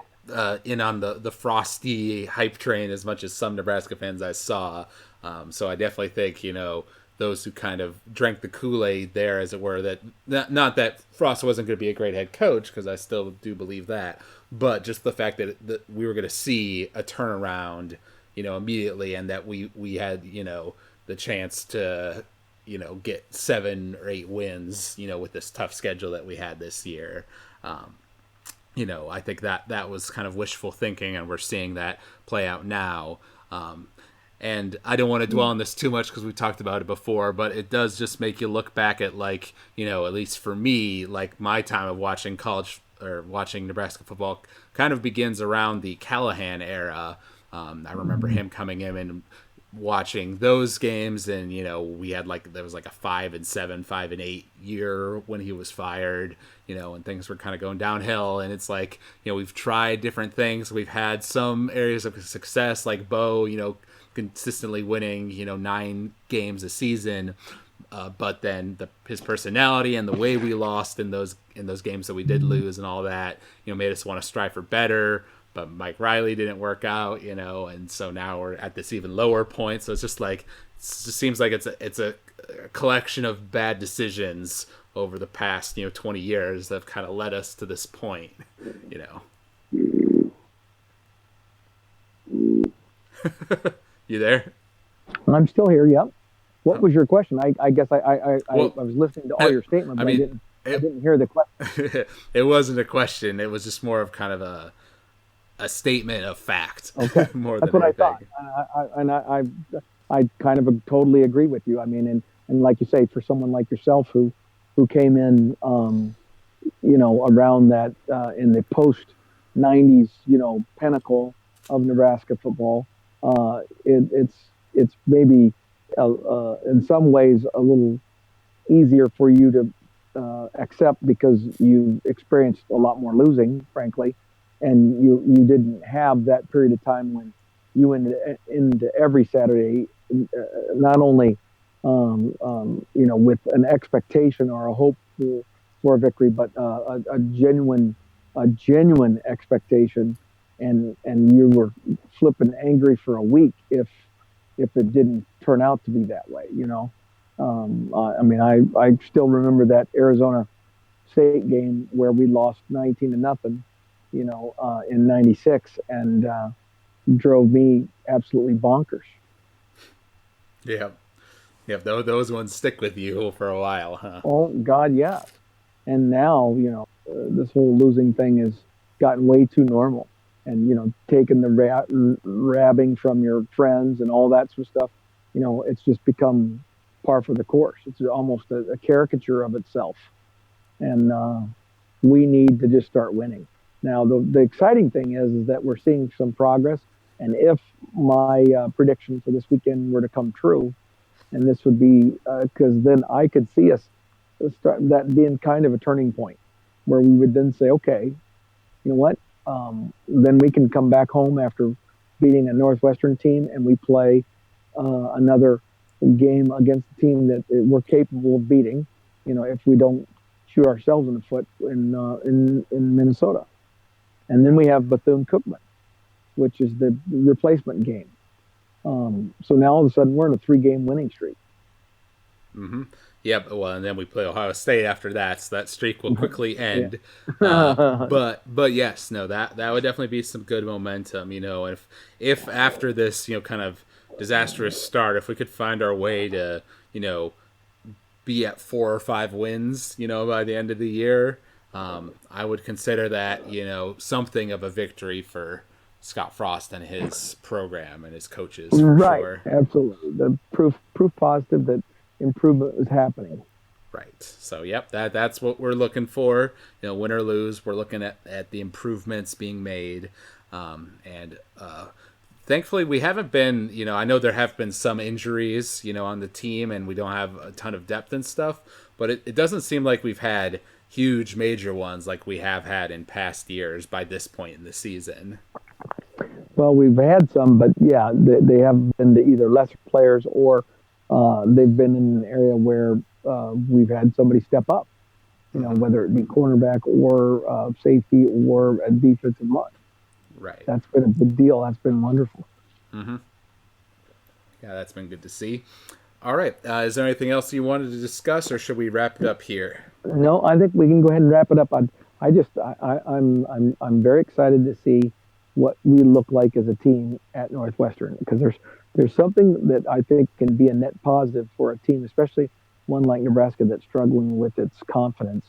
in on the Frosty hype train as much as some Nebraska fans I saw. So I definitely think, those who kind of drank the Kool-Aid there, as it were, that not that Frost wasn't going to be a great head coach, because I still do believe that, but just the fact that we were going to see a turnaround, immediately, and that we had, the chance to, get 7 or 8 wins, with this tough schedule that we had this year. I think that was kind of wishful thinking, and we're seeing that play out now. And I don't want to dwell on this too much because we talked about it before, but it does just make you look back at, like, at least for me, like, my time of watching college or watching Nebraska football kind of begins around the Callahan era. I remember him coming in and watching those games, and we had there was like a 5-7, 5-8 year when he was fired, and things were kind of going downhill. And it's like, we've tried different things, we've had some areas of success, like Bo, consistently winning 9 games a season, but then his personality and the way we lost in those games that we did lose and all that, made us want to strive for better. But Mike Riley didn't work out, and so now we're at this even lower point. So it's just like, it just seems like it's a collection of bad decisions over the past 20 years that have kind of led us to this point. You there? I'm still here. Yep. What was your question? I guess I was listening to all your statements. But I didn't hear the question. It wasn't a question. It was just more of kind of a statement of fact. Okay. More That's than what anything. I thought. I kind of totally agree with you. I mean, and like you say, for someone like yourself who came in, around that in the post '90s, pinnacle of Nebraska football, it's maybe in some ways a little easier for you to accept because you experienced a lot more losing, frankly, and you didn't have that period of time when you went into every Saturday, not only with an expectation or a hope for a victory, but a genuine expectation, and you were flipping angry for a week if it didn't turn out to be that way. I still remember that Arizona State game where we lost 19-0, in '96, and drove me absolutely bonkers. Yeah. Those ones stick with you for a while, huh? Oh God, yes. And now, this whole losing thing has gotten way too normal, and taking the rabbing from your friends and all that sort of stuff. It's just become par for the course. It's almost a caricature of itself, and we need to just start winning. Now, the exciting thing is that we're seeing some progress, and if my prediction for this weekend were to come true, and this would be because then I could see us start that being kind of a turning point, where we would then say, okay, you know what? Then we can come back home after beating a Northwestern team, and we play another game against a team that we're capable of beating. If we don't shoot ourselves in the foot in Minnesota. And then we have Bethune-Cookman, which is the replacement game. So now all of a sudden we're in a 3-game winning streak. Mm-hmm. Yep. Well, and then we play Ohio State after that, so that streak will quickly end. But yes, no, that would definitely be some good momentum. If after this kind of disastrous start, if we could find our way to be at 4 or 5 wins, by the end of the year. I would consider that, something of a victory for Scott Frost and his program and his coaches. Right, sure. Absolutely. The proof positive that improvement is happening. Right. So, yep, that's what we're looking for. Win or lose, we're looking at the improvements being made. And thankfully, we haven't been, I know there have been some injuries, on the team, and we don't have a ton of depth and stuff, but it doesn't seem like we've had huge major ones like we have had in past years by this point in the season. Well, we've had some, but yeah, they have been to either lesser players or they've been in an area where we've had somebody step up. Mm-hmm. Whether it be cornerback or safety or a defensive line. Right. That's been a big deal. That's been wonderful. Mm-hmm. Yeah, that's been good to see. All right. Is there anything else you wanted to discuss, or should we wrap it up here? No, I think we can go ahead and wrap it up. I'm very excited to see what we look like as a team at Northwestern, because there's something that I think can be a net positive for a team, especially one like Nebraska that's struggling with its confidence,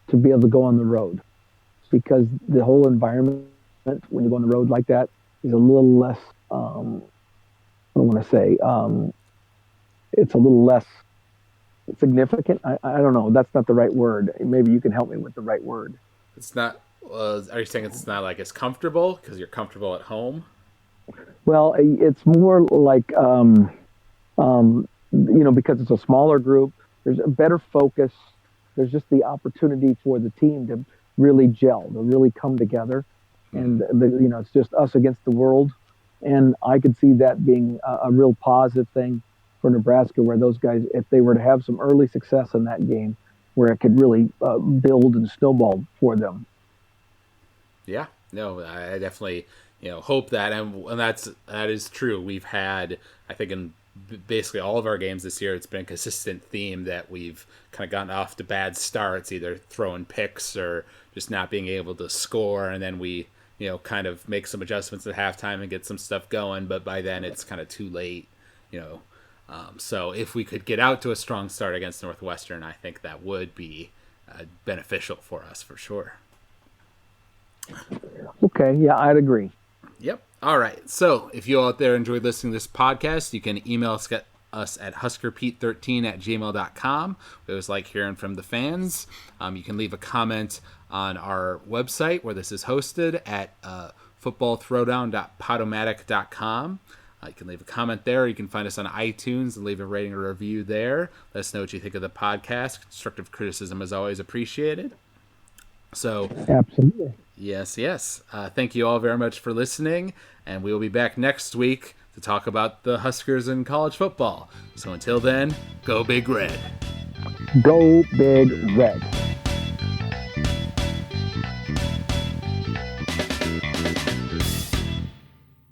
to be able to go on the road, because the whole environment when you go on the road like that is a little less. I don't want to say it's a little less significant. I don't know. That's not the right word. Maybe you can help me with the right word. It's not. Are you saying it's not like as comfortable because you're comfortable at home? Well, it's more like because it's a smaller group. There's a better focus. There's just the opportunity for the team to really gel, to really come together, and it's just us against the world. And I could see that being a real positive thing for Nebraska, where those guys, if they were to have some early success in that game, where it could really build and snowball for them. Yeah, no, I definitely hope that, and that is true. We've had, I think, in basically all of our games this year, it's been a consistent theme that we've kind of gotten off to bad starts, either throwing picks or just not being able to score, and then we kind of make some adjustments at halftime and get some stuff going, but by then it's kind of too late, so if we could get out to a strong start against Northwestern, I think that would be beneficial for us for sure. Okay, yeah, I'd agree. Yep. All right. So if you out there enjoyed listening to this podcast, you can email us at huskerpete13@gmail.com. We always like hearing from the fans. You can leave a comment on our website where this is hosted at footballthrowdown.podomatic.com. You can leave a comment there. You can find us on iTunes and leave a rating or review there. Let us know what you think of the podcast. Constructive criticism is always appreciated. So, absolutely. Yes. Thank you all very much for listening, and we will be back next week to talk about the Huskers in college football. So until then, go Big Red. Go Big Red.